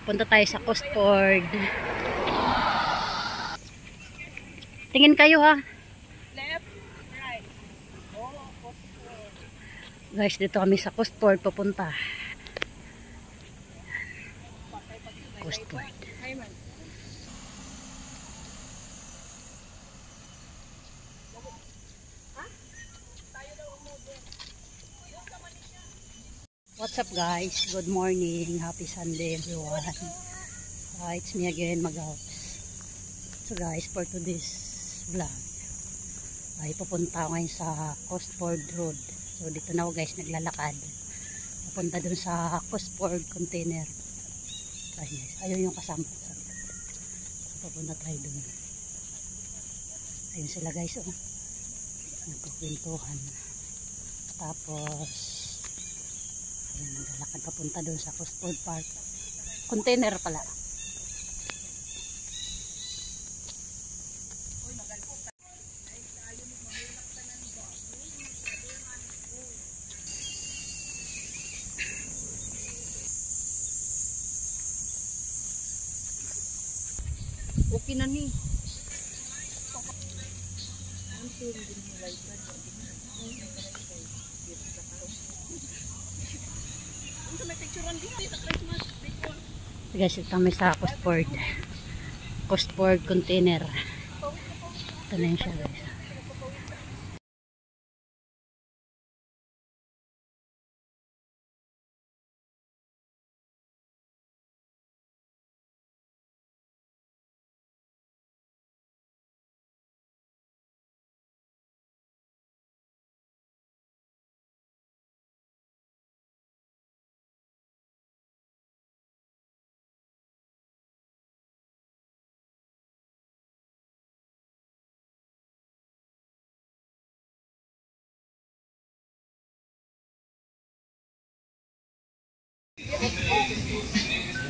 Punta tayo sa Costford. Tingin kayo ha. Left, right. Oh, Costford. Guys, dito kami sa Costford papunta. Costford. What's up guys? Good morning. Happy Sunday everyone. It's me again, Magaps. So guys, for today's vlog ay pupunta ako ngayon sa Costford Road. So dito na ako guys naglalakad. Pupunta dun sa Costford container. Ayun yung kasama ko. Pupunta tayo dun. Ayun sila guys. Oh. Nagkukwentuhan. Tapos maglalakad papunta doon sa Costford Park. Container pala. Okay na ni. Guys, ito kami sa Costford container. Ito na yun siya guys.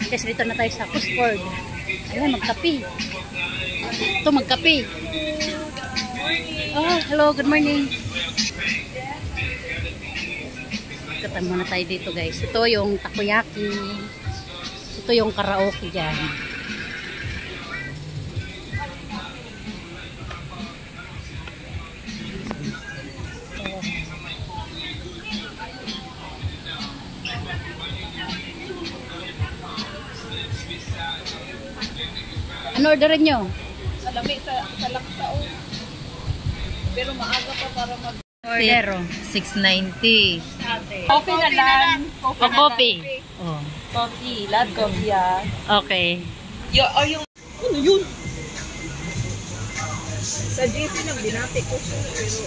Guys, dito na tayo sa Costford. Ayan, magkape. Ito, magkape. Oh, hello, good morning. Katan muna tayo dito guys. Ito yung takoyaki. Ito yung karaoke dyan. Ano orderin nyo? Salami sa laksao. Pero maaga pa para mag Order. 690. Coffee na lang. Coffee. Oh. Coffee. Lahat coffee ah. Okay. Yung ano yun? Sa GC nang binati ko siya. Pero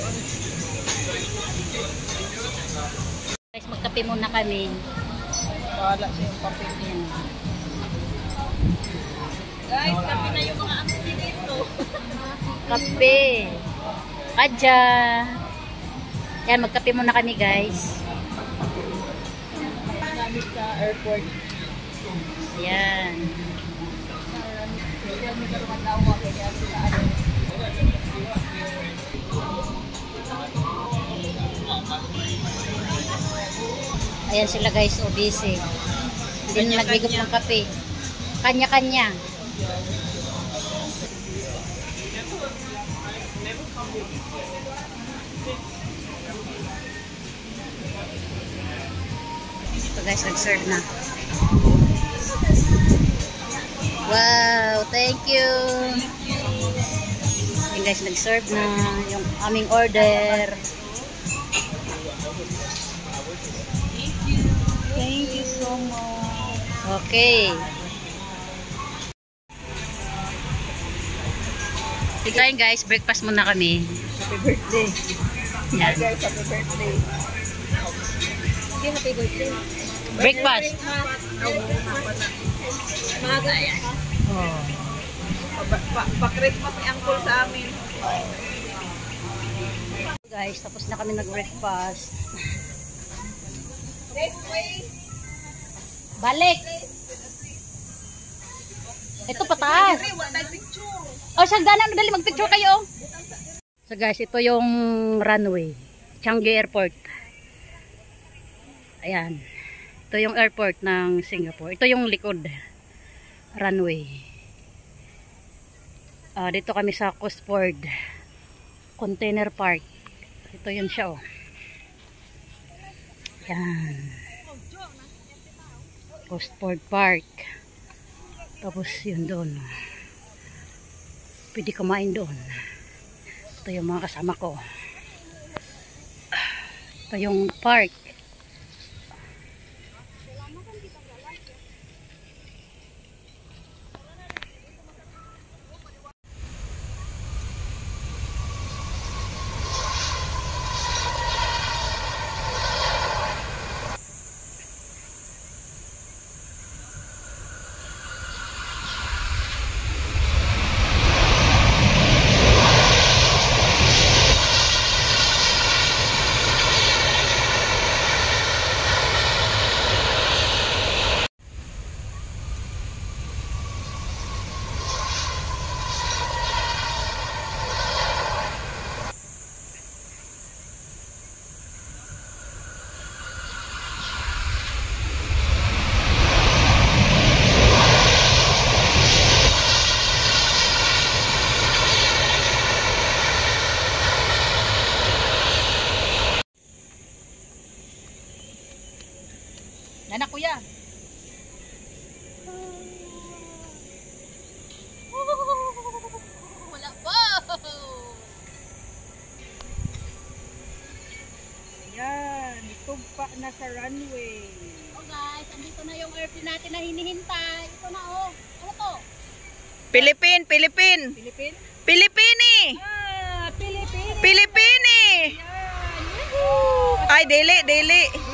Guys, magkape muna kami. wala siya yung papel niya. Guys, kape na yung mga auntie dito. Kape. Kadya. Yan, magkape muna kami guys. Namin sa airport. Yan. Ayan sila guys, o busy. Hindi na nagbigop ng kape. Kanya-kanya. Ito guys, nag-serve na. Wow, thank you. Ayan guys, nag-serve na yung aming order. Thank you so much. Okay. Ikain guys, breakfast muna kami. Happy birthday. Yan. Guys, happy birthday. Happy birthday. Breakfast. Maaga yan. Oh. Pa-Christmas ni Uncle sa amin. Guys, tapos na kami nag-breakfast. This way. Balik. Ito pataas. Picture. Oh, sagdanan, dali mag-picture kayo. So guys, ito yung runway. Changi Airport. Ayan. Ito yung airport ng Singapore. Ito yung likod. runway. Dito kami sa Coastport Container Park. Ito yun siya, oh. Yan. Coastport Park. Tapos yun doon. Pwede kumain doon. Ito yung mga kasama ko. Ito yung park. Nana kuya. Wala po. Yan, tugpa na sa runway. Oh guys, andito na yung airplane natin na hinihintay. Ito na oh. Ano to? Philippine. Philippine? Pilipini. Ah, Philippine. Pilipini. Yan. Yahoo! Ay, dili.